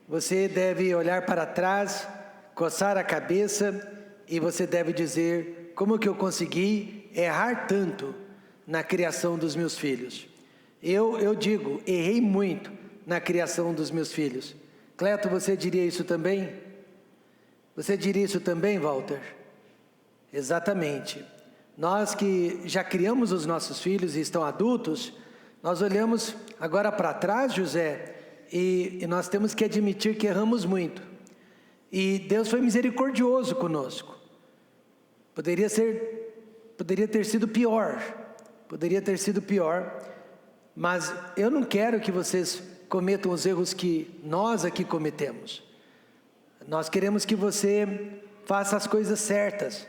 você deve olhar para trás, coçar a cabeça e você deve dizer: como que eu consegui errar tanto na criação dos meus filhos? Eu digo, errei muito na criação dos meus filhos. Cleto, você diria isso também? Você diria isso também, Walter? Exatamente. Nós que já criamos os nossos filhos e estão adultos, nós olhamos agora para trás, José, e nós temos que admitir que erramos muito. E Deus foi misericordioso conosco. Poderia ter sido pior, mas eu não quero que vocês cometam os erros que nós aqui cometemos. Nós queremos que você faça as coisas certas,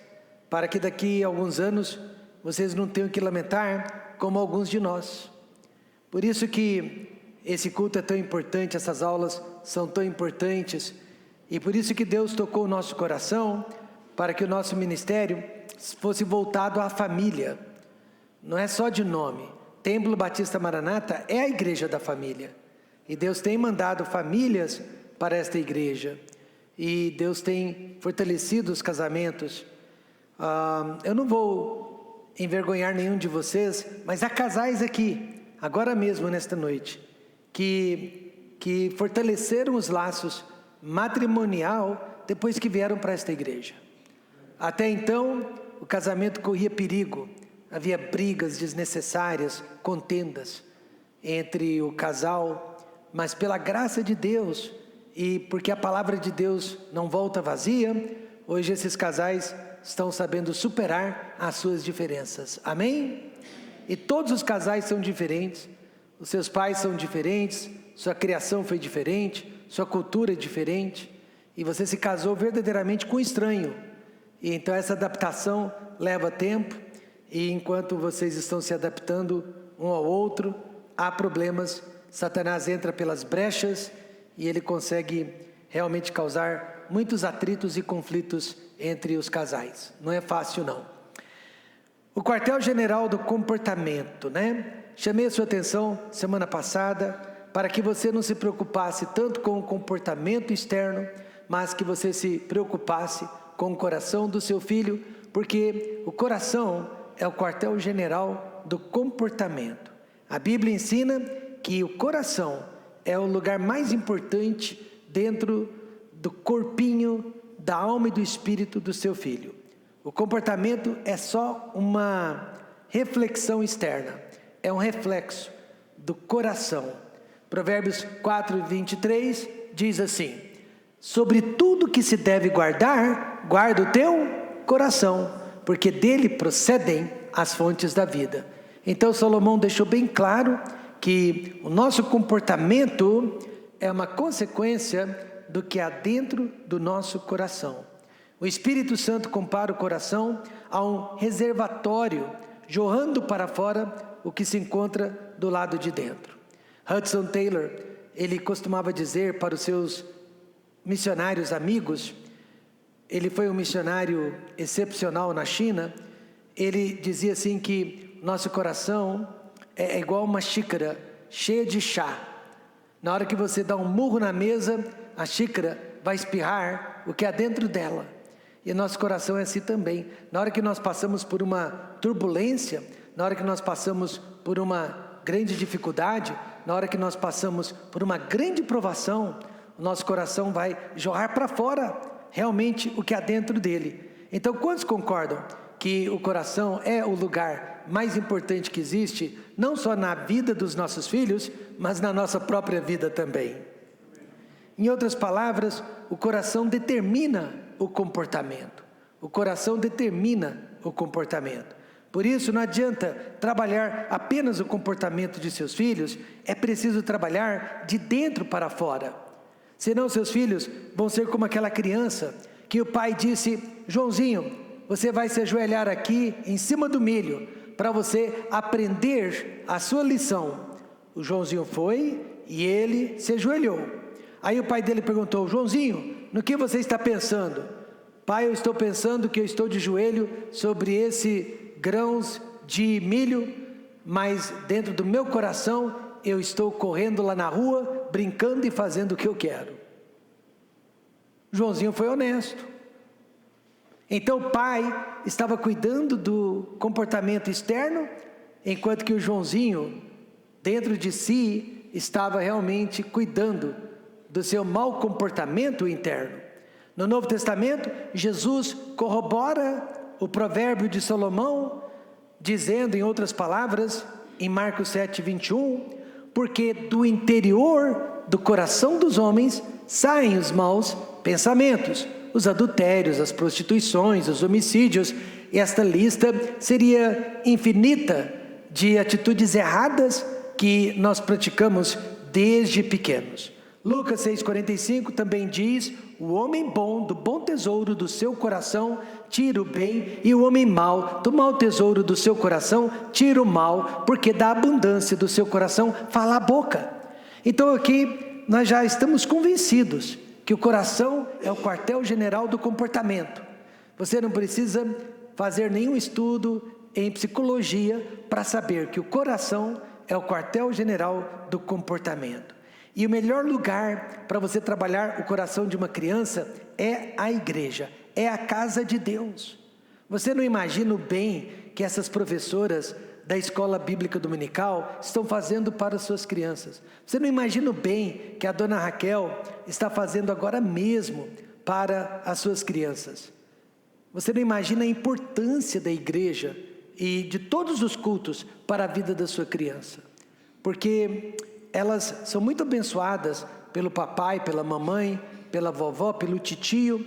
para que daqui a alguns anos vocês não tenham que lamentar como alguns de nós. Por isso que esse culto é tão importante, essas aulas são tão importantes, e por isso que Deus tocou o nosso coração, para que o nosso ministério fosse voltado à família. Não é só de nome. Templo Batista Maranata é a igreja da família, e Deus tem mandado famílias para esta igreja, e Deus tem fortalecido os casamentos. Eu não vou envergonhar nenhum de vocês, mas há casais aqui, agora mesmo nesta noite, que fortaleceram os laços matrimonial depois que vieram para esta igreja. Até então, o casamento corria perigo, havia brigas desnecessárias, contendas entre o casal, mas pela graça de Deus, e porque a palavra de Deus não volta vazia, hoje esses casais estão sabendo superar as suas diferenças, amém? E todos os casais são diferentes, os seus pais são diferentes, sua criação foi diferente, sua cultura é diferente, e você se casou verdadeiramente com um estranho, e então essa adaptação leva tempo, e enquanto vocês estão se adaptando um ao outro, há problemas. Satanás entra pelas brechas e ele consegue realmente causar muitos atritos e conflitos entre os casais. Não é fácil, não. O quartel-general do comportamento, né? Chamei a sua atenção semana passada para que você não se preocupasse tanto com o comportamento externo, mas que você se preocupasse com o coração do seu filho, porque o coração é o quartel-general do comportamento. A Bíblia ensina que o coração é o lugar mais importante dentro do corpinho, da alma e do espírito do seu filho. O comportamento é só uma reflexão externa, é um reflexo do coração. Provérbios 4:23 diz assim: sobre tudo que se deve guardar, guarda o teu coração, porque dele procedem as fontes da vida. Então Salomão deixou bem claro que o nosso comportamento é uma consequência do que há dentro do nosso coração. O Espírito Santo compara o coração a um reservatório, jorrando para fora o que se encontra do lado de dentro. Hudson Taylor, ele costumava dizer para os seus missionários amigos, ele foi um missionário excepcional na China, ele dizia assim que nosso coração é igual uma xícara cheia de chá. Na hora que você dá um murro na mesa, a xícara vai espirrar o que há dentro dela. E nosso coração é assim também. Na hora que nós passamos por uma turbulência, na hora que nós passamos por uma grande dificuldade, na hora que nós passamos por uma grande provação, o nosso coração vai jorrar para fora realmente o que há dentro dele. Então, quantos concordam que o coração é o lugar mais importante que existe, não só na vida dos nossos filhos, mas na nossa própria vida também? Em outras palavras, o coração determina o comportamento. O coração determina o comportamento. Por isso, não adianta trabalhar apenas o comportamento de seus filhos, é preciso trabalhar de dentro para fora. Senão seus filhos vão ser como aquela criança que o pai disse: Joãozinho, você vai se ajoelhar aqui em cima do milho para você aprender a sua lição. O Joãozinho foi e ele se ajoelhou. Aí o pai dele perguntou: Joãozinho, no que você está pensando? Pai, eu estou pensando que eu estou de joelho sobre esse grãos de milho, mas dentro do meu coração eu estou correndo lá na rua, brincando e fazendo o que eu quero. Joãozinho foi honesto. Então o pai estava cuidando do comportamento externo, enquanto que o Joãozinho, dentro de si, estava realmente cuidando do seu mau comportamento interno. No Novo Testamento, Jesus corrobora o provérbio de Salomão, dizendo, em outras palavras, em Marcos 7:21, porque do interior do coração dos homens saem os maus pensamentos, os adultérios, as prostituições, os homicídios, e esta lista seria infinita de atitudes erradas que nós praticamos desde pequenos. Lucas 6,45 também diz: o homem bom do bom tesouro do seu coração tira o bem, e o homem mau do mau tesouro do seu coração tira o mal, porque da abundância do seu coração fala a boca. Então aqui nós já estamos convencidos que o coração é o quartel-general do comportamento. Você não precisa fazer nenhum estudo em psicologia para saber que o coração é o quartel-general do comportamento. E o melhor lugar para você trabalhar o coração de uma criança é a igreja, é a casa de Deus. Você não imagina o bem que essas professoras da escola bíblica dominical estão fazendo para as suas crianças. Você não imagina o bem que a dona Raquel está fazendo agora mesmo para as suas crianças. Você não imagina a importância da igreja e de todos os cultos para a vida da sua criança. Porque elas são muito abençoadas pelo papai, pela mamãe, pela vovó, pelo titio,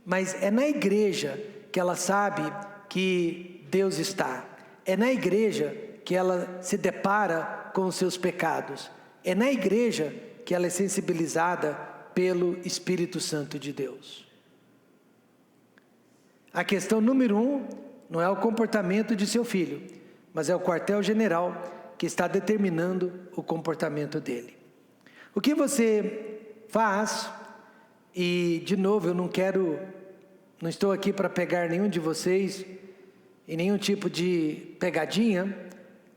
mas é na igreja que ela sabe que Deus está. É na igreja que ela se depara com os seus pecados. É na igreja que ela é sensibilizada pelo Espírito Santo de Deus. A questão número 1 não é o comportamento de seu filho, mas é o quartel-general que está determinando o comportamento dele. O que você faz, e de novo eu não estou aqui para pegar nenhum de vocês em nenhum tipo de pegadinha,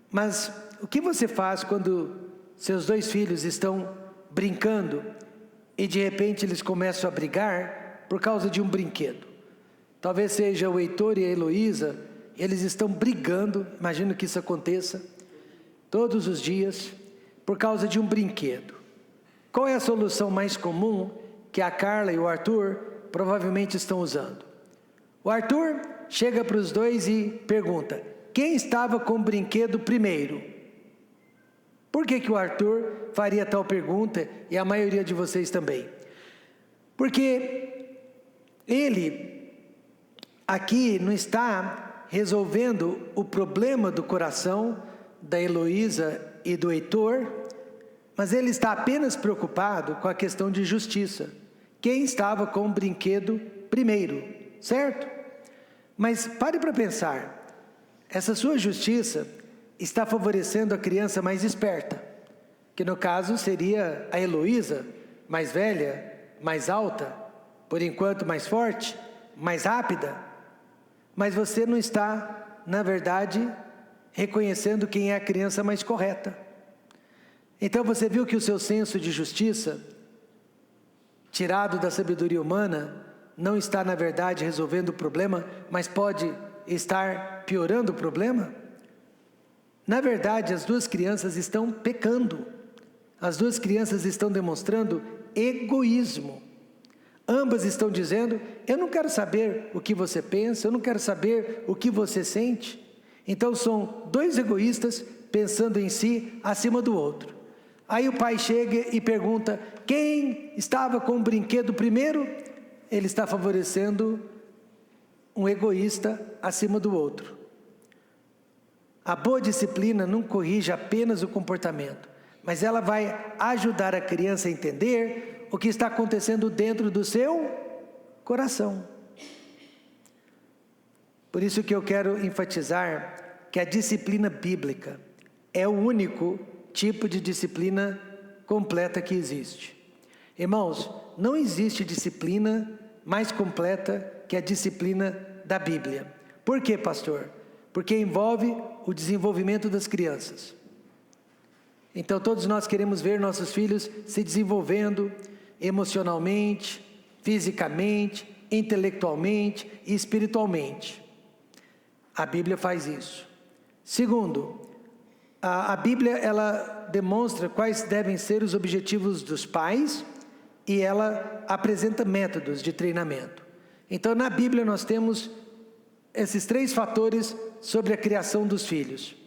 mas o que você faz quando seus 2 filhos estão brincando e de repente eles começam a brigar por causa de um brinquedo? Talvez seja o Heitor e a Heloísa, eles estão brigando, imagino que isso aconteça todos os dias, por causa de um brinquedo. Qual é a solução mais comum que a Carla e o Arthur provavelmente estão usando? O Arthur chega para os 2 e pergunta: quem estava com o brinquedo primeiro? Por que o Arthur faria tal pergunta, e a maioria de vocês também? Porque ele aqui não está resolvendo o problema do coração da Heloísa e do Heitor, mas ele está apenas preocupado com a questão de justiça. Quem estava com o brinquedo primeiro, certo? Mas pare para pensar, essa sua justiça está favorecendo a criança mais esperta, que no caso seria a Heloísa, mais velha, mais alta, por enquanto mais forte, mais rápida, mas você não está, na verdade, reconhecendo quem é a criança mais correta. Então você viu que o seu senso de justiça, tirado da sabedoria humana, não está na verdade resolvendo o problema, mas pode estar piorando o problema? Na verdade, as 2 crianças estão pecando. As 2 crianças estão demonstrando egoísmo. Ambas estão dizendo: eu não quero saber o que você pensa, eu não quero saber o que você sente. Então são 2 egoístas pensando em si acima do outro. Aí o pai chega e pergunta: quem estava com o brinquedo primeiro? Ele está favorecendo um egoísta acima do outro. A boa disciplina não corrige apenas o comportamento, mas ela vai ajudar a criança a entender o que está acontecendo dentro do seu coração. Por isso que eu quero enfatizar que a disciplina bíblica é o único tipo de disciplina completa que existe. Irmãos, não existe disciplina mais completa que a disciplina da Bíblia. Por quê, pastor? Porque envolve o desenvolvimento das crianças. Então todos nós queremos ver nossos filhos se desenvolvendo emocionalmente, fisicamente, intelectualmente e espiritualmente. A Bíblia faz isso. Segundo, a Bíblia ela demonstra quais devem ser os objetivos dos pais e ela apresenta métodos de treinamento. Então, na Bíblia nós temos esses 3 fatores sobre a criação dos filhos: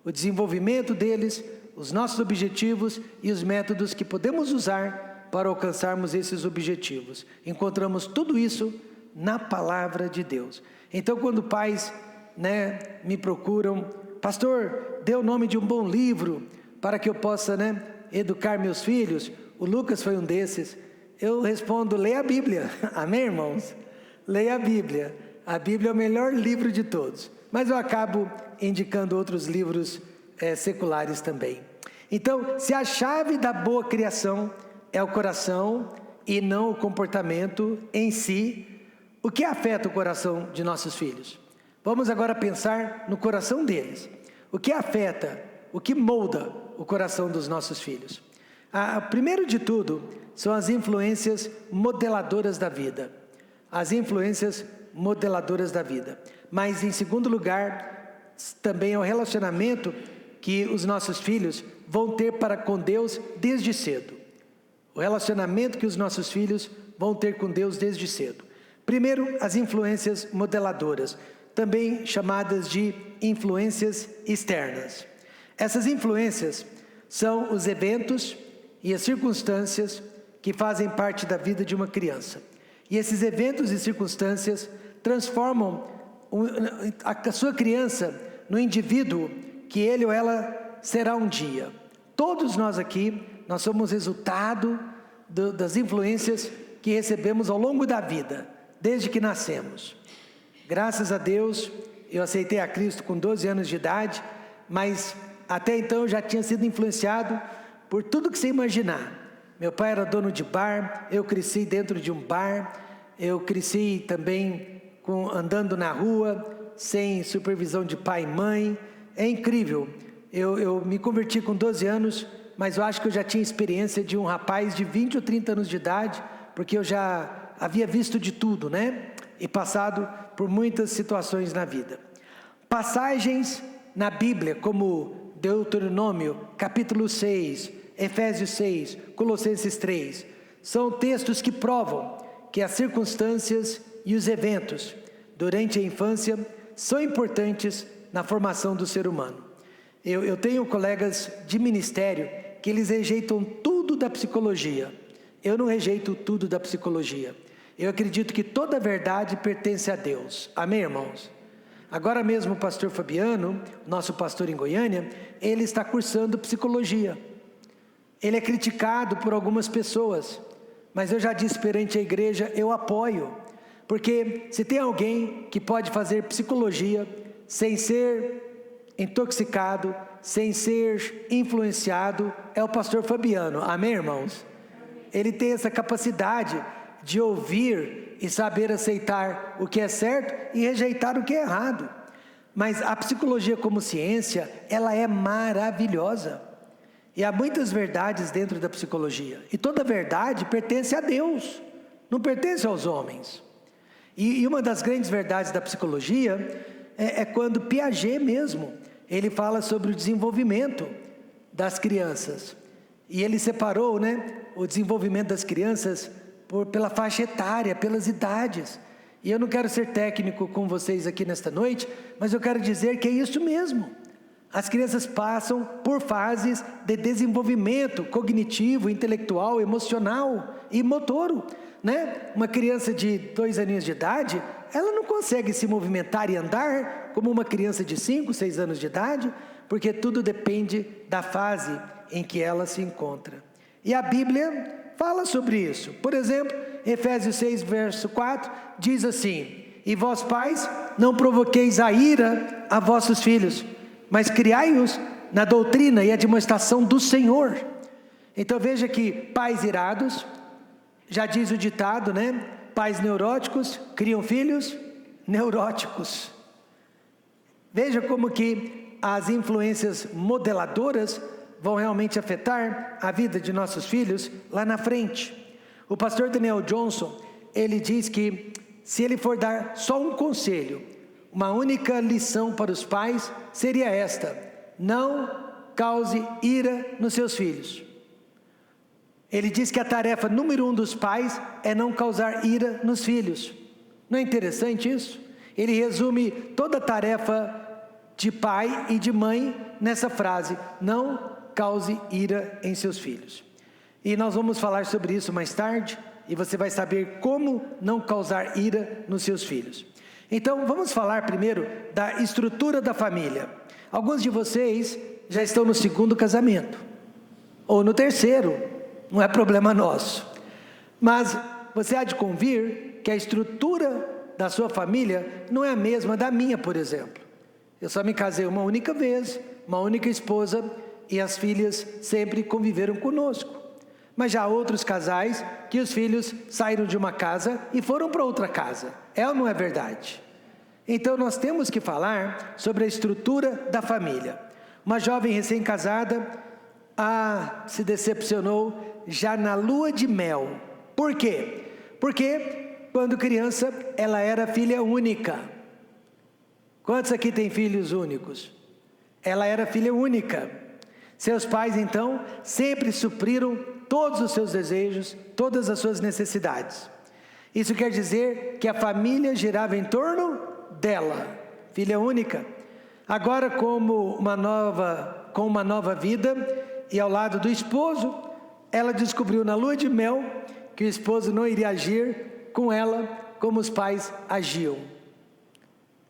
o desenvolvimento deles, os nossos objetivos e os métodos que podemos usar para alcançarmos esses objetivos. Encontramos tudo isso na palavra de Deus. Então, quando pais me procuram, pastor, dê o nome de um bom livro para que eu possa educar meus filhos. O Lucas foi um desses. Eu respondo: leia a Bíblia. Amém, irmãos? Leia a Bíblia. A Bíblia é o melhor livro de todos. Mas eu acabo indicando outros livros seculares também. Então, se a chave da boa criação é o coração e não o comportamento em si, o que afeta o coração de nossos filhos? Vamos agora pensar no coração deles. O que afeta, o que molda o coração dos nossos filhos? Primeiro de tudo, são as influências modeladoras da vida. As influências modeladoras da vida. Mas, em segundo lugar, também é o relacionamento que os nossos filhos vão ter para com Deus desde cedo. O relacionamento que os nossos filhos vão ter com Deus desde cedo. Primeiro, as influências modeladoras, também chamadas de influências externas. Essas influências são os eventos e as circunstâncias que fazem parte da vida de uma criança. E esses eventos e circunstâncias transformam a sua criança no indivíduo que ele ou ela será um dia. Todos nós aqui, nós somos resultado das influências que recebemos ao longo da vida, desde que nascemos. Graças a Deus, eu aceitei a Cristo com 12 anos de idade, mas até então eu já tinha sido influenciado por tudo que você imaginar. Meu pai era dono de bar, eu cresci dentro de um bar, eu cresci também andando na rua, sem supervisão de pai e mãe. É incrível, eu me converti com 12 anos, mas eu acho que eu já tinha experiência de um rapaz de 20 ou 30 anos de idade, porque eu já havia visto de tudo, e passado por muitas situações na vida. Passagens na Bíblia, como Deuteronômio, capítulo 6, Efésios 6, Colossenses 3, são textos que provam que as circunstâncias e os eventos durante a infância são importantes na formação do ser humano. Eu tenho colegas de ministério que eles rejeitam tudo da psicologia. Eu não rejeito tudo da psicologia. Eu acredito que toda verdade pertence a Deus. Amém, irmãos? Agora mesmo o pastor Fabiano, nosso pastor em Goiânia, ele está cursando psicologia. Ele é criticado por algumas pessoas, mas eu já disse perante a igreja, eu apoio. Porque se tem alguém que pode fazer psicologia sem ser intoxicado, sem ser influenciado, é o pastor Fabiano. Amém, irmãos? Ele tem essa capacidade de ouvir e saber aceitar o que é certo e rejeitar o que é errado. Mas a psicologia como ciência, ela é maravilhosa. E há muitas verdades dentro da psicologia. E toda verdade pertence a Deus, não pertence aos homens. E uma das grandes verdades da psicologia é quando Piaget mesmo, ele fala sobre o desenvolvimento das crianças. E ele separou, o desenvolvimento das crianças pela faixa etária, pelas idades. E eu não quero ser técnico com vocês aqui nesta noite, mas eu quero dizer que é isso mesmo. As crianças passam por fases de desenvolvimento cognitivo, intelectual, emocional e motor, Uma criança de 2 aninhos de idade, ela não consegue se movimentar e andar como uma criança de 5, 6 anos de idade, porque tudo depende da fase em que ela se encontra. E a Bíblia fala sobre isso. Por exemplo, Efésios 6, verso 4, diz assim: e vós pais, não provoqueis a ira a vossos filhos, mas criai-os na doutrina e admoestação do Senhor. Então veja que pais irados, já diz o ditado, pais neuróticos criam filhos neuróticos. Veja como que as influências modeladoras vão realmente afetar a vida de nossos filhos lá na frente. O pastor Daniel Johnson, ele diz que se ele for dar só um conselho, uma única lição para os pais, seria esta: não cause ira nos seus filhos. Ele diz que a tarefa número 1 dos pais é não causar ira nos filhos. Não é interessante isso? Ele resume toda a tarefa de pai e de mãe nessa frase: não cause ira em seus filhos. E nós vamos falar sobre isso mais tarde, e você vai saber como não causar ira nos seus filhos. Então, vamos falar primeiro da estrutura da família. Alguns de vocês já estão no 2º casamento, ou no 3º, não é problema nosso. Mas você há de convir que a estrutura da sua família não é a mesma da minha, por exemplo. Eu só me casei uma única vez, uma única esposa, e as filhas sempre conviveram conosco. Mas já há outros casais que os filhos saíram de uma casa e foram para outra casa. É ou não é verdade? Então nós temos que falar sobre a estrutura da família. Uma jovem recém-casada se decepcionou já na lua de mel. Por quê? Porque quando criança ela era filha única. Quantos aqui têm filhos únicos? Ela era filha única. Seus pais então sempre supriram todos os seus desejos, todas as suas necessidades. Isso quer dizer que a família girava em torno dela, filha única. Agora, com uma nova vida e ao lado do esposo, ela descobriu na lua de mel que o esposo não iria agir com ela como os pais agiam.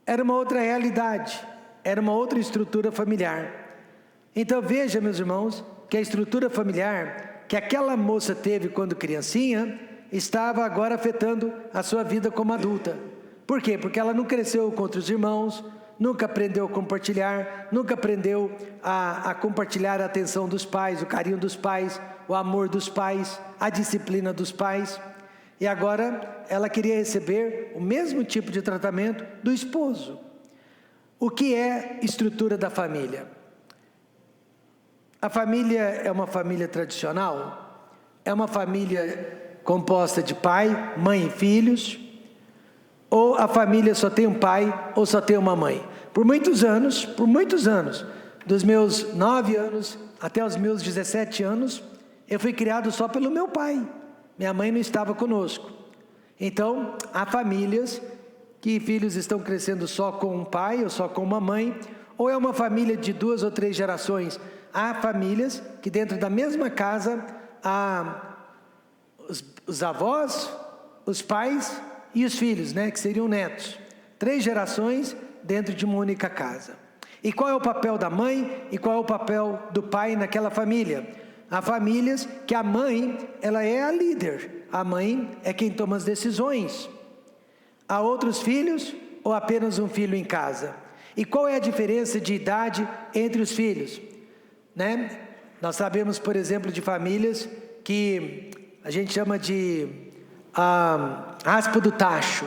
Era uma outra realidade, era uma outra estrutura familiar. Então veja, meus irmãos, que a estrutura familiar que aquela moça teve quando criancinha estava agora afetando a sua vida como adulta. Por quê? Porque ela não cresceu com outros irmãos, nunca aprendeu a compartilhar, nunca aprendeu a compartilhar a atenção dos pais, o carinho dos pais, o amor dos pais, a disciplina dos pais. E agora ela queria receber o mesmo tipo de tratamento do esposo. O que é estrutura da família? A família é uma família tradicional? É uma família composta de pai, mãe e filhos? Ou a família só tem um pai ou só tem uma mãe? Por muitos anos, dos meus 9 anos até os meus 17 anos, eu fui criado só pelo meu pai. Minha mãe não estava conosco. Então, há famílias que filhos estão crescendo só com um pai ou só com uma mãe, ou é uma família de 2 ou 3 gerações. Há famílias que dentro da mesma casa há os avós, os pais e os filhos, que seriam netos. 3 gerações dentro de uma única casa. E qual é o papel da mãe e qual é o papel do pai naquela família? Há famílias que a mãe, ela é a líder. A mãe é quem toma as decisões. Há outros filhos ou apenas um filho em casa? E qual é a diferença de idade entre os filhos? Nós sabemos, por exemplo, de famílias que a gente chama de raspa do tacho.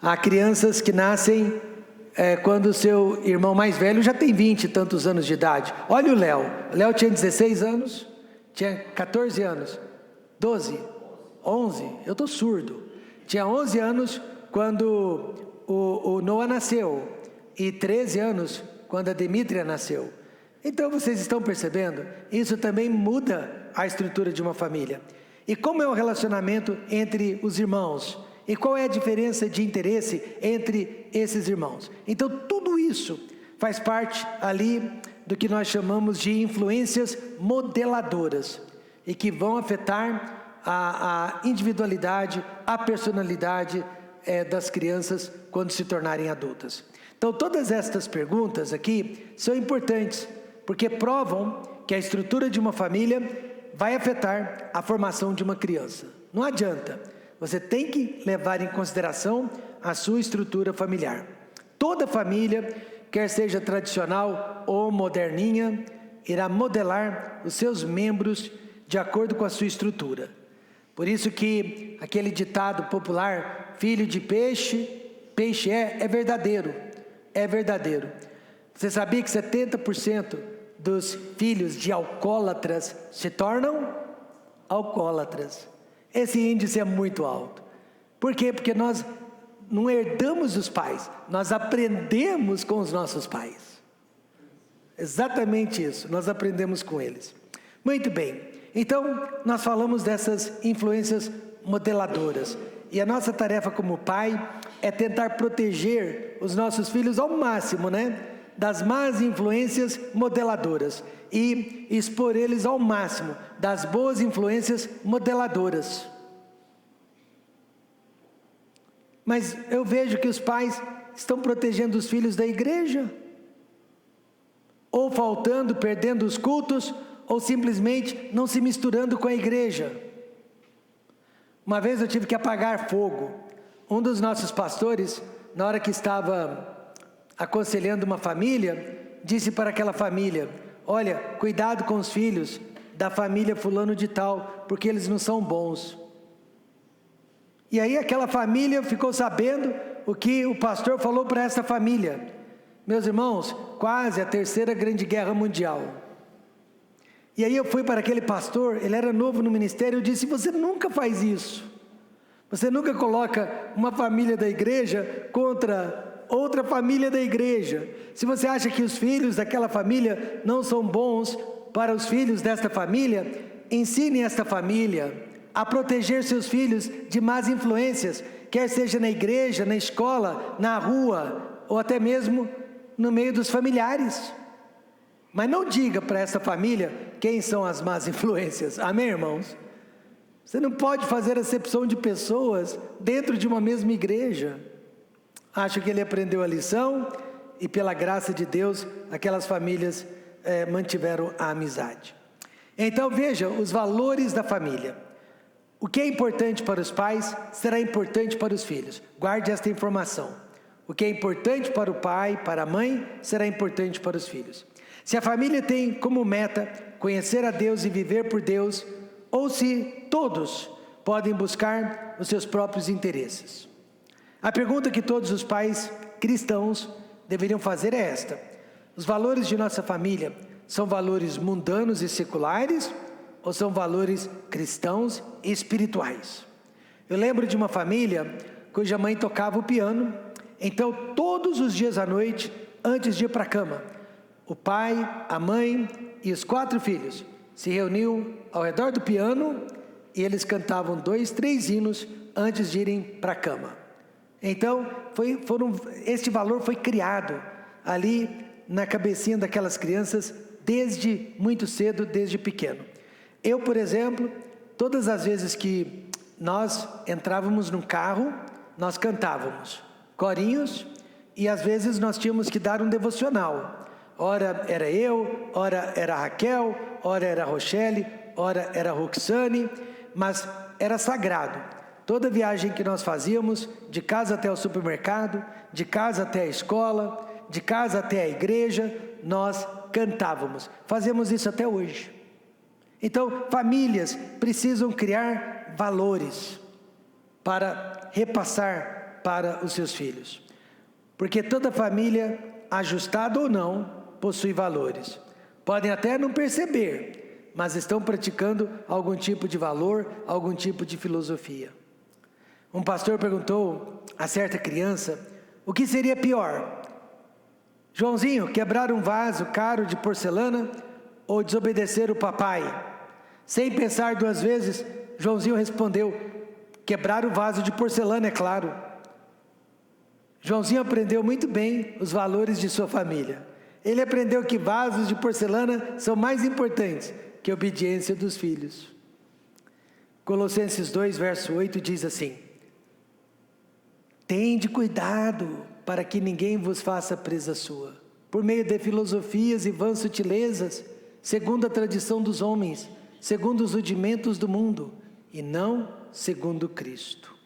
Há crianças que nascem quando o seu irmão mais velho já tem 20 e tantos anos de idade. Olha o Léo. O Léo tinha 16 anos, tinha 14 anos, 12, 11, eu estou surdo. Tinha 11 anos quando o Noah nasceu e 13 anos quando a Demetria nasceu. Então vocês estão percebendo? Isso também muda a estrutura de uma família. E como é o relacionamento entre os irmãos? E qual é a diferença de interesse entre esses irmãos? Então tudo isso faz parte ali do que nós chamamos de influências modeladoras e que vão afetar a individualidade, a personalidade das crianças quando se tornarem adultas. Então todas estas perguntas aqui são importantes, porque provam que a estrutura de uma família vai afetar a formação de uma criança. Não adianta, você tem que levar em consideração a sua estrutura familiar. Toda família, quer seja tradicional ou moderninha, irá modelar os seus membros de acordo com a sua estrutura. Por isso que aquele ditado popular, filho de peixe, peixe é verdadeiro, é verdadeiro. Você sabia que 70% dos filhos de alcoólatras se tornam alcoólatras? Esse índice é muito alto. Por quê? Porque nós não herdamos dos pais, nós aprendemos com os nossos pais. Exatamente isso, nós aprendemos com eles. Muito bem, então nós falamos dessas influências modeladoras. E a nossa tarefa como pai é tentar proteger os nossos filhos ao máximo, das más influências modeladoras. E expor eles ao máximo das boas influências modeladoras. Mas eu vejo que os pais estão protegendo os filhos da igreja, ou faltando, perdendo os cultos, ou simplesmente não se misturando com a igreja. Uma vez eu tive que apagar fogo. Um dos nossos pastores, na hora que estava aconselhando uma família, disse para aquela família: olha, cuidado com os filhos da família fulano de tal, porque eles não são bons. E aí aquela família ficou sabendo o que o pastor falou para essa família. Meus irmãos, quase a terceira grande guerra mundial. E aí eu fui para aquele pastor, ele era novo no ministério, eu disse: você nunca faz isso. Você nunca coloca uma família da igreja contra outra família da igreja. Se você acha que os filhos daquela família não são bons para os filhos desta família, ensine esta família a proteger seus filhos de más influências, quer seja na igreja, na escola, na rua, ou até mesmo no meio dos familiares. Mas não diga para essa família quem são as más influências. Amém, irmãos? Você não pode fazer acepção de pessoas dentro de uma mesma igreja. Acho que ele aprendeu a lição e pela graça de Deus, aquelas famílias mantiveram a amizade. Então veja os valores da família. O que é importante para os pais será importante para os filhos. Guarde esta informação. O que é importante para o pai, para a mãe, será importante para os filhos. Se a família tem como meta conhecer a Deus e viver por Deus, ou se todos podem buscar os seus próprios interesses. A pergunta que todos os pais cristãos deveriam fazer é esta: os valores de nossa família são valores mundanos e seculares, ou são valores cristãos e espirituais? Eu lembro de uma família cuja mãe tocava o piano, então todos os dias à noite, antes de ir para a cama, o pai, a mãe e os 4 filhos se reuniam ao redor do piano e eles cantavam 2, 3 hinos antes de irem para a cama. Então, este valor foi criado ali na cabecinha daquelas crianças desde muito cedo, desde pequeno. Eu, por exemplo, todas as vezes que nós entrávamos num carro, nós cantávamos corinhos e às vezes nós tínhamos que dar um devocional. Ora era eu, ora era a Raquel, ora era a Rochelle, ora era a Roxane, mas era sagrado. Toda viagem que nós fazíamos, de casa até o supermercado, de casa até a escola, de casa até a igreja, nós cantávamos. Fazemos isso até hoje. Então, famílias precisam criar valores para repassar para os seus filhos. Porque toda família, ajustada ou não, possui valores. Podem até não perceber, mas estão praticando algum tipo de valor, algum tipo de filosofia. Um pastor perguntou a certa criança o que seria pior: Joãozinho, quebrar um vaso caro de porcelana ou desobedecer o papai? Sem pensar 2 vezes, Joãozinho respondeu: quebrar o vaso de porcelana, é claro. Joãozinho aprendeu muito bem os valores de sua família. Ele aprendeu que vasos de porcelana são mais importantes que a obediência dos filhos. Colossenses 2, verso 8 diz assim: tende cuidado para que ninguém vos faça presa sua, por meio de filosofias e vãs sutilezas, segundo a tradição dos homens, segundo os rudimentos do mundo, e não segundo Cristo.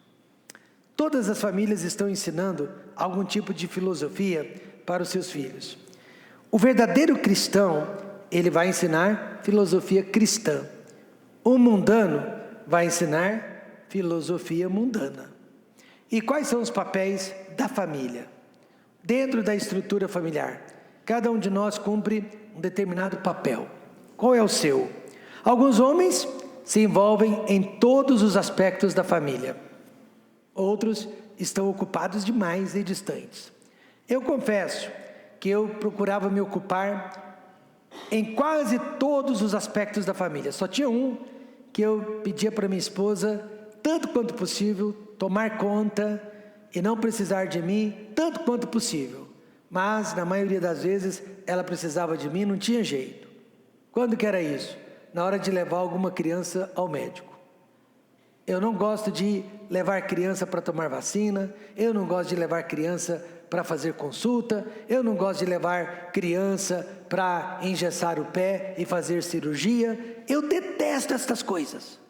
Todas as famílias estão ensinando algum tipo de filosofia para os seus filhos. O verdadeiro cristão, ele vai ensinar filosofia cristã. O mundano vai ensinar filosofia mundana. E quais são os papéis da família? Dentro da estrutura familiar, cada um de nós cumpre um determinado papel. Qual é o seu? Alguns homens se envolvem em todos os aspectos da família. outros estão ocupados demais e distantes. Eu confesso que eu procurava me ocupar em quase todos os aspectos da família. Só tinha um que eu pedia para minha esposa, tanto quanto possível, tomar conta e não precisar de mim, tanto quanto possível. Mas, na maioria das vezes, ela precisava de mim, não tinha jeito. Quando que era isso? Na hora de levar alguma criança ao médico. Eu não gosto de levar criança para tomar vacina, eu não gosto de levar criança para fazer consulta, eu não gosto de levar criança para engessar o pé e fazer cirurgia. Eu detesto estas coisas.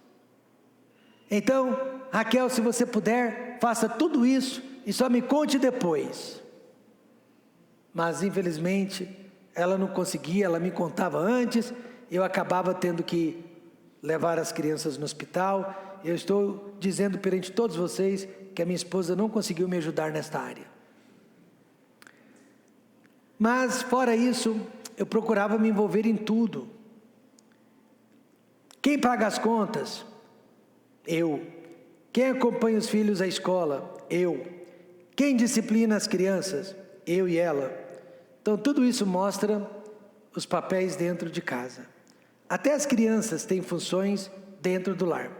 Então, Raquel, se você puder, faça tudo isso e só me conte depois. Mas, infelizmente, ela não conseguia, ela me contava antes, eu acabava tendo que levar as crianças no hospital. Eu estou dizendo perante todos vocês que a minha esposa não conseguiu me ajudar nesta área. Mas, fora isso, eu procurava me envolver em tudo. Quem paga as contas? Eu. Quem acompanha os filhos à escola? Eu. Quem disciplina as crianças? Eu e ela. Então, tudo isso mostra os papéis dentro de casa. Até as crianças têm funções dentro do lar.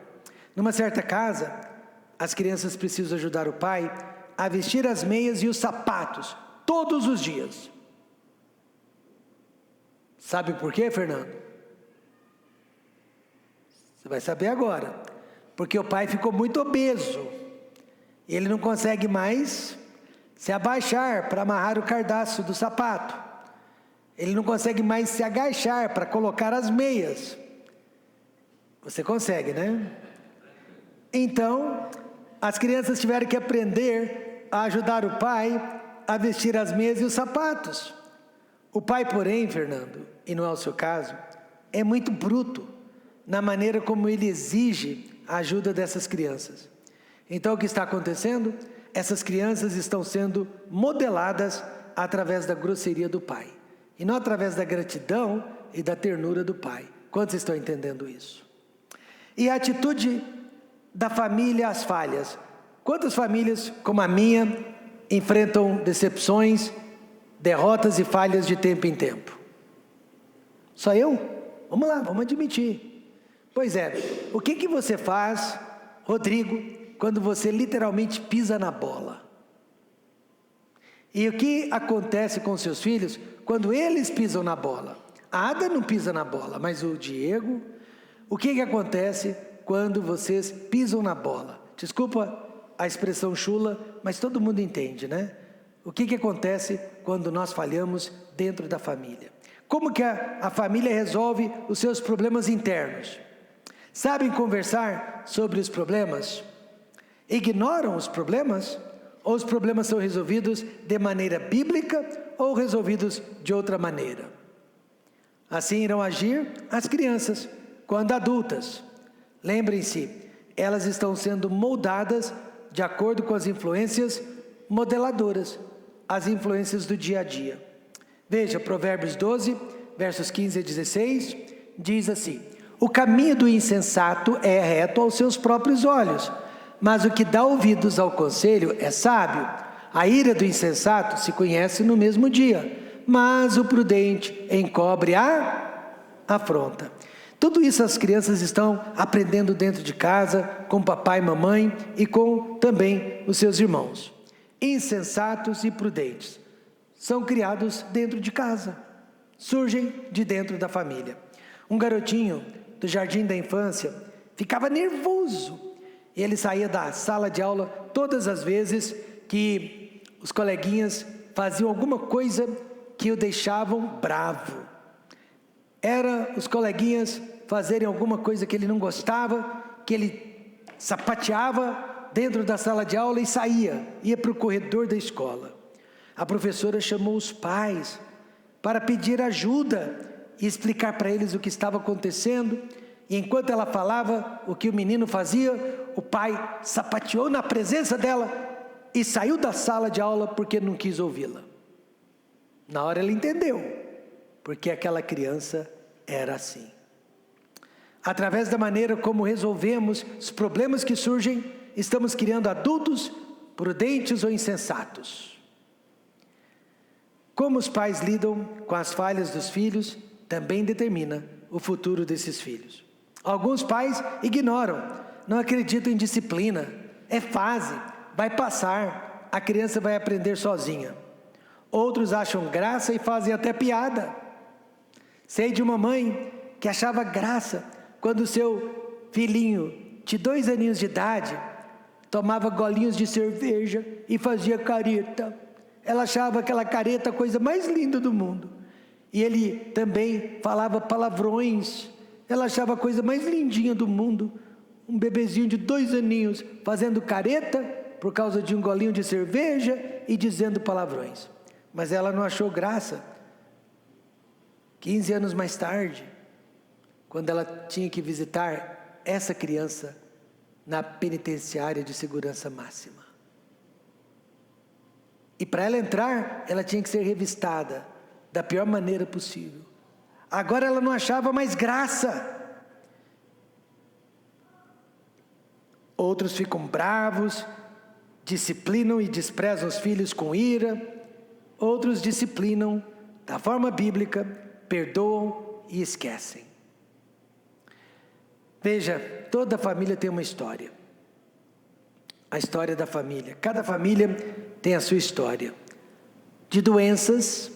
Numa certa casa, as crianças precisam ajudar o pai a vestir as meias e os sapatos todos os dias. Sabe por quê, Fernando? Você vai saber agora. Porque o pai ficou muito obeso. E ele não consegue mais se abaixar para amarrar o cardaço do sapato. Ele não consegue mais se agachar para colocar as meias. Você consegue, né? Então, as crianças tiveram que aprender a ajudar o pai a vestir as meias e os sapatos. O pai, porém, Fernando, e não é o seu caso, é muito bruto na maneira como ele exige a ajuda dessas crianças. Então, o que está acontecendo? Essas crianças estão sendo modeladas através da grosseria do pai, e não através da gratidão e da ternura do pai. Quantos estão entendendo isso? E a atitude da família às falhas. Quantas famílias, como a minha, enfrentam decepções, derrotas e falhas de tempo em tempo? Só eu? Vamos lá, vamos admitir. Pois é, o que você faz, Rodrigo, quando você literalmente pisa na bola? E o que acontece com seus filhos quando eles pisam na bola? A Ada não pisa na bola, mas o Diego. O que acontece quando vocês pisam na bola? Desculpa a expressão chula, mas todo mundo entende, né? O que acontece quando nós falhamos dentro da família? Como que a família resolve os seus problemas internos? Sabem conversar sobre os problemas? Ignoram os problemas? Ou os problemas são resolvidos de maneira bíblica ou resolvidos de outra maneira? Assim irão agir as crianças quando adultas. Lembrem-se, elas estão sendo moldadas de acordo com as influências modeladoras, as influências do dia a dia. Veja, Provérbios 12, versos 15 a 16, diz assim: o caminho do insensato é reto aos seus próprios olhos, mas o que dá ouvidos ao conselho é sábio. A ira do insensato se conhece no mesmo dia, mas o prudente encobre a afronta. Tudo isso as crianças estão aprendendo dentro de casa, com papai e mamãe e com também os seus irmãos. Insensatos e prudentes são criados dentro de casa, surgem de dentro da família. Um garotinho do jardim da infância ficava nervoso. Ele saía da sala de aula todas as vezes que os coleguinhas faziam alguma coisa que o deixavam bravo. Era os coleguinhas fazerem alguma coisa que ele não gostava, que ele sapateava dentro da sala de aula e saía, ia para o corredor da escola. A professora chamou os pais para pedir ajuda e explicar para eles o que estava acontecendo. E enquanto ela falava o que o menino fazia, o pai sapateou na presença dela e saiu da sala de aula porque não quis ouvi-la. Na hora ela entendeu, porque aquela criança era assim. Através da maneira como resolvemos os problemas que surgem, estamos criando adultos prudentes ou insensatos? Como os pais lidam com as falhas dos filhos também determina o futuro desses filhos. Alguns pais ignoram, não acreditam em disciplina. É fase, vai passar, a criança vai aprender sozinha. Outros acham graça e fazem até piada. Sei de uma mãe que achava graça quando seu filhinho de 2 aninhos de idade tomava golinhos de cerveja e fazia careta. Ela achava aquela careta a coisa mais linda do mundo. E ele também falava palavrões. Ela achava a coisa mais lindinha do mundo. Um bebezinho de 2 aninhos fazendo careta por causa de um golinho de cerveja e dizendo palavrões. Mas ela não achou graça. 15 anos mais tarde, quando ela tinha que visitar essa criança na penitenciária de segurança máxima. E para ela entrar, ela tinha que ser revistada da pior maneira possível. Agora ela não achava mais graça. Outros ficam bravos, disciplinam e desprezam os filhos com ira. Outros disciplinam da forma bíblica, perdoam e esquecem. Veja, toda família tem uma história. A história da família. Cada família tem a sua história. De doenças.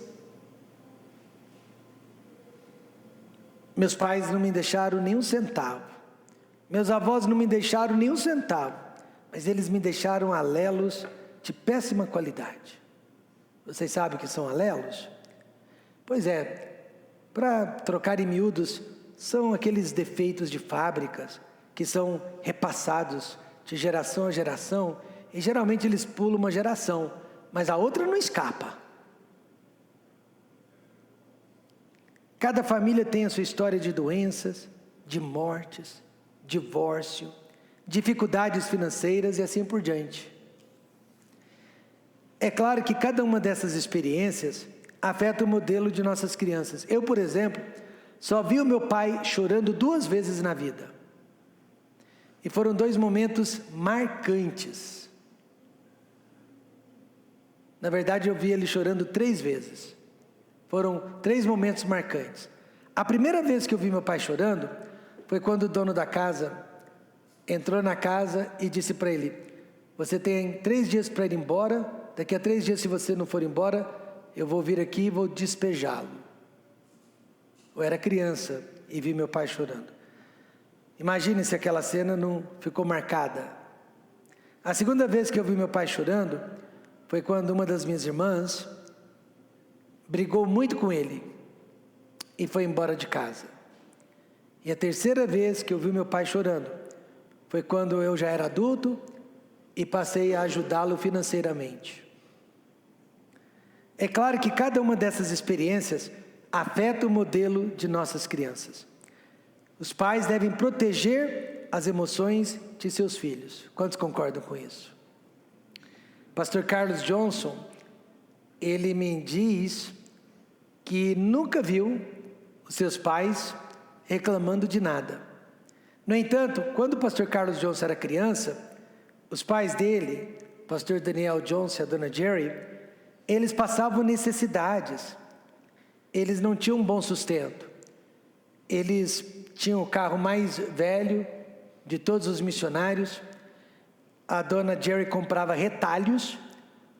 Meus pais não me deixaram nem um centavo. Meus avós não me deixaram nem um centavo. Mas eles me deixaram alelos de péssima qualidade. Vocês sabem o que são alelos? Pois é, para trocar em miúdos, são aqueles defeitos de fábricas que são repassados de geração a geração, e geralmente eles pulam uma geração, mas a outra não escapa. Cada família tem a sua história de doenças, de mortes, divórcio, dificuldades financeiras e assim por diante. É claro que cada uma dessas experiências afeta o modelo de nossas crianças. Eu, por exemplo, só vi o meu pai chorando 2 vezes na vida. E foram 2 momentos marcantes. Na verdade, eu vi ele chorando 3 vezes. Foram 3 momentos marcantes. A primeira vez que eu vi meu pai chorando foi quando o dono da casa entrou na casa e disse para ele: você tem 3 dias para ir embora, daqui a 3 dias, se você não for embora, eu vou vir aqui e vou despejá-lo. Eu era criança e vi meu pai chorando. Imagine se aquela cena não ficou marcada. A segunda vez que eu vi meu pai chorando foi quando uma das minhas irmãs brigou muito com ele e foi embora de casa. E a terceira vez que eu vi meu pai chorando foi quando eu já era adulto e passei a ajudá-lo financeiramente. É claro que cada uma dessas experiências afeta o modelo de nossas crianças. Os pais devem proteger as emoções de seus filhos. Quantos concordam com isso? Pastor Carlos Johnson, ele me diz que nunca viu os seus pais reclamando de nada. No entanto, quando o pastor Carlos Johnson era criança, os pais dele, o pastor Daniel Johnson e a dona Jerry, eles passavam necessidades. Eles não tinham um bom sustento. Eles tinham o carro mais velho de todos os missionários. A dona Jerry comprava retalhos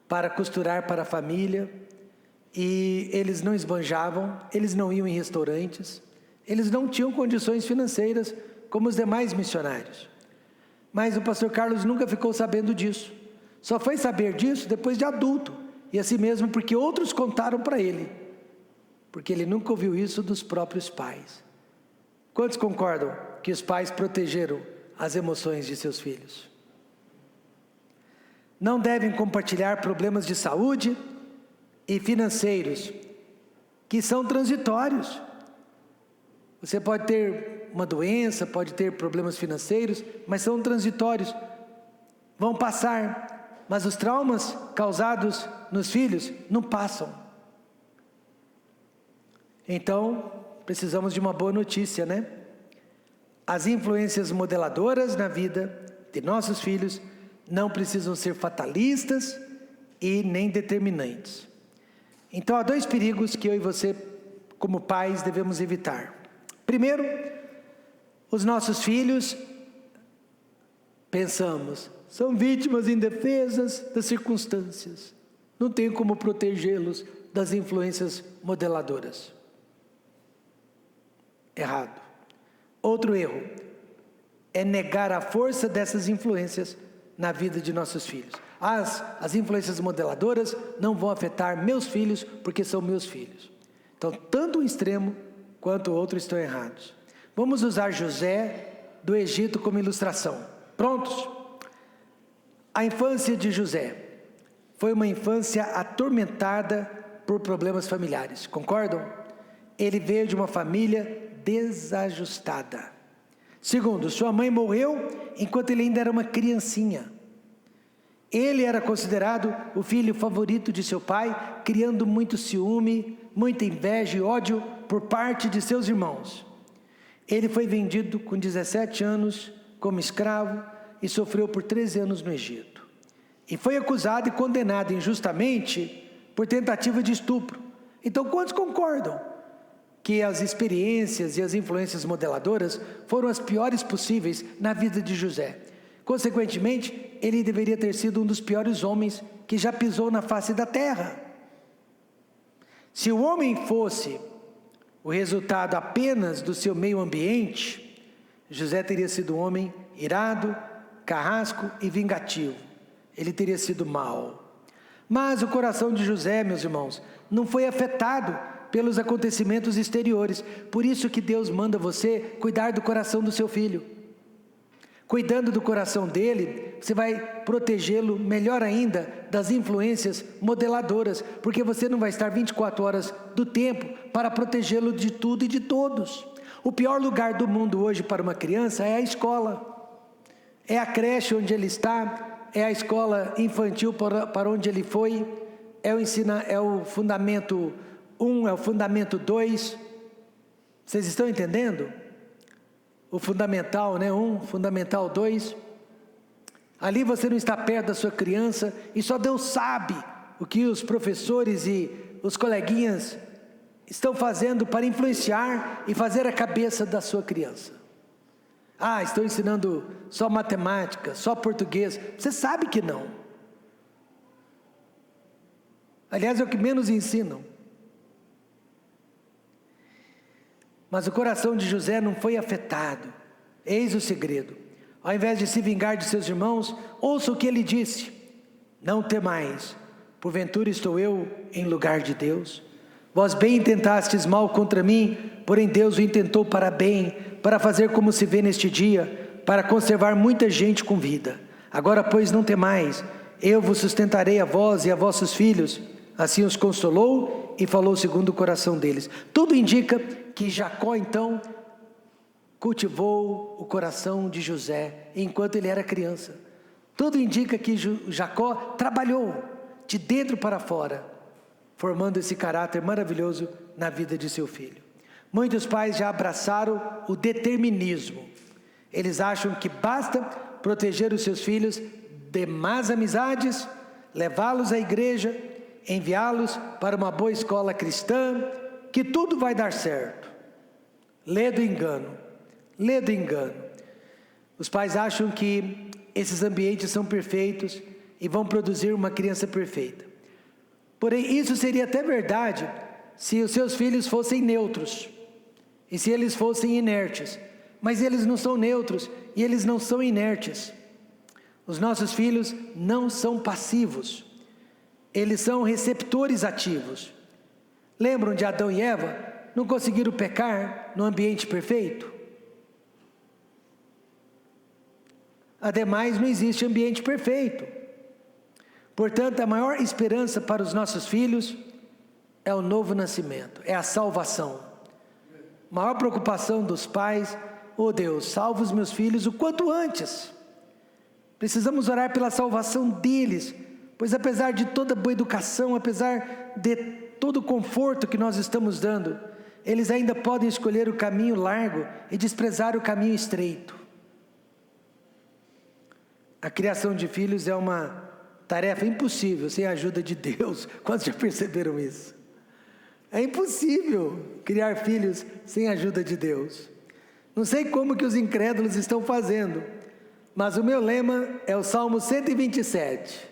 para costurar para a família. E eles não esbanjavam, eles não iam em restaurantes. Eles não tinham condições financeiras como os demais missionários. Mas o pastor Carlos nunca ficou sabendo disso. Só foi saber disso depois de adulto. E assim mesmo porque outros contaram para ele. Porque ele nunca ouviu isso dos próprios pais. Quantos concordam que os pais protegeram as emoções de seus filhos? Não devem compartilhar problemas de saúde e financeiros, que são transitórios. Você pode ter uma doença, pode ter problemas financeiros, mas são transitórios. Vão passar, mas os traumas causados nos filhos não passam. Então, precisamos de uma boa notícia, né? As influências modeladoras na vida de nossos filhos não precisam ser fatalistas e nem determinantes. Então há 2 perigos que eu e você, como pais, devemos evitar. Primeiro, os nossos filhos, pensamos, são vítimas indefesas das circunstâncias. Não tenho como protegê-los das influências modeladoras. Errado. Outro erro é negar a força dessas influências na vida de nossos filhos. As influências modeladoras não vão afetar meus filhos porque são meus filhos. Então, tanto um extremo quanto o outro estão errados. Vamos usar José do Egito como ilustração. Prontos? A infância de José foi uma infância atormentada por problemas familiares. Concordam? Ele veio de uma família desajustada. Segundo, sua mãe morreu enquanto ele ainda era uma criancinha. Ele era considerado o filho favorito de seu pai, criando muito ciúme, muita inveja e ódio por parte de seus irmãos. Ele foi vendido com 17 anos como escravo e sofreu por 13 anos no Egito. E foi acusado e condenado injustamente por tentativa de estupro. Então, quantos concordam que as experiências e as influências modeladoras foram as piores possíveis na vida de José? Consequentemente, ele deveria ter sido um dos piores homens que já pisou na face da terra. Se o homem fosse o resultado apenas do seu meio ambiente, José teria sido um homem irado, carrasco e vingativo. Ele teria sido mau. Mas o coração de José, meus irmãos, não foi afetado pelos acontecimentos exteriores. Por isso que Deus manda você cuidar do coração do seu filho. Cuidando do coração dele, você vai protegê-lo melhor ainda das influências modeladoras, porque você não vai estar 24 horas do tempo para protegê-lo de tudo e de todos. O pior lugar do mundo hoje para uma criança é a escola, é a creche onde ele está, é a escola infantil para onde ele foi, é o fundamento 1, é o fundamento 2, vocês estão entendendo? O fundamental, né? 1, fundamental 2, ali você não está perto da sua criança, e só Deus sabe o que os professores e os coleguinhas estão fazendo para influenciar e fazer a cabeça da sua criança. Estão ensinando só matemática, só português, você sabe que não. Aliás, é o que menos ensinam. Mas o coração de José não foi afetado. Eis o segredo. Ao invés de se vingar de seus irmãos, ouça o que ele disse: não temais, porventura estou eu em lugar de Deus? Vós bem intentastes mal contra mim, porém Deus o intentou para bem, para fazer como se vê neste dia, para conservar muita gente com vida. Agora, pois, não temais, eu vos sustentarei a vós e a vossos filhos. Assim os consolou e falou segundo o coração deles. Tudo indica que Jacó então cultivou o coração de José enquanto ele era criança. Tudo indica que Jacó trabalhou de dentro para fora, formando esse caráter maravilhoso na vida de seu filho. Muitos pais já abraçaram o determinismo. Eles acham que basta proteger os seus filhos de más amizades, levá-los à igreja, enviá-los para uma boa escola cristã, que tudo vai dar certo. Lê do engano. Os pais acham que esses ambientes são perfeitos e vão produzir uma criança perfeita. Porém, isso seria até verdade se os seus filhos fossem neutros e se eles fossem inertes. Mas eles não são neutros e eles não são inertes. Os nossos filhos não são passivos. Eles são receptores ativos. Lembram de Adão e Eva? Não conseguiram pecar no ambiente perfeito? Ademais, não existe ambiente perfeito. Portanto, a maior esperança para os nossos filhos é o novo nascimento, é a salvação. A maior preocupação dos pais: Deus, salva os meus filhos o quanto antes. Precisamos orar pela salvação deles, pois apesar de toda boa educação, apesar de todo o conforto que nós estamos dando, eles ainda podem escolher o caminho largo e desprezar o caminho estreito. A criação de filhos é uma tarefa impossível sem a ajuda de Deus. Quantos já perceberam isso? É impossível criar filhos sem a ajuda de Deus. Não sei como que os incrédulos estão fazendo, mas o meu lema é o Salmo 127.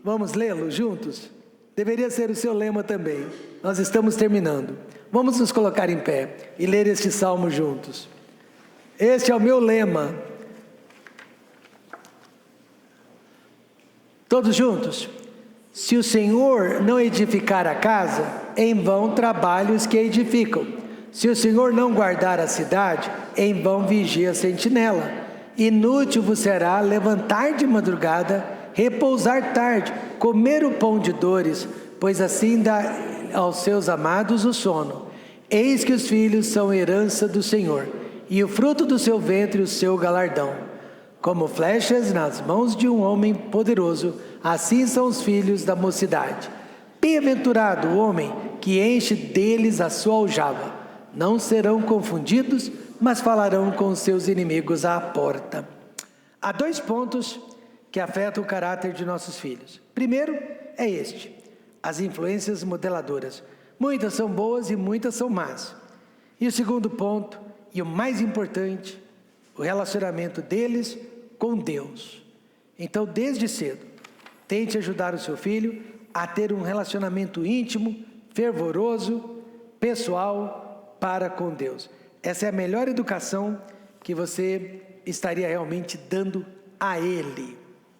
Vamos lê-lo juntos? Deveria ser o seu lema também. Nós estamos terminando. Vamos nos colocar em pé e ler este salmo juntos. Este é o meu lema. Todos juntos. Se o Senhor não edificar a casa, em vão trabalham os que a edificam. Se o Senhor não guardar a cidade, em vão vigia a sentinela. Inútil vos será levantar de madrugada, repousar tarde, comer o pão de dores, pois assim dá aos seus amados o sono. Eis que os filhos são herança do Senhor, e o fruto do seu ventre o seu galardão. Como flechas nas mãos de um homem poderoso, assim são os filhos da mocidade. Bem-aventurado o homem que enche deles a sua aljava. Não serão confundidos, mas falarão com os seus inimigos à porta. Há 2 pontos que afetam o caráter de nossos filhos. Primeiro é este: as influências modeladoras. Muitas são boas e muitas são más. E o segundo ponto, e o mais importante, o relacionamento deles com Deus. Então, desde cedo, tente ajudar o seu filho a ter um relacionamento íntimo, fervoroso, pessoal para com Deus. Essa é a melhor educação que você estaria realmente dando a ele.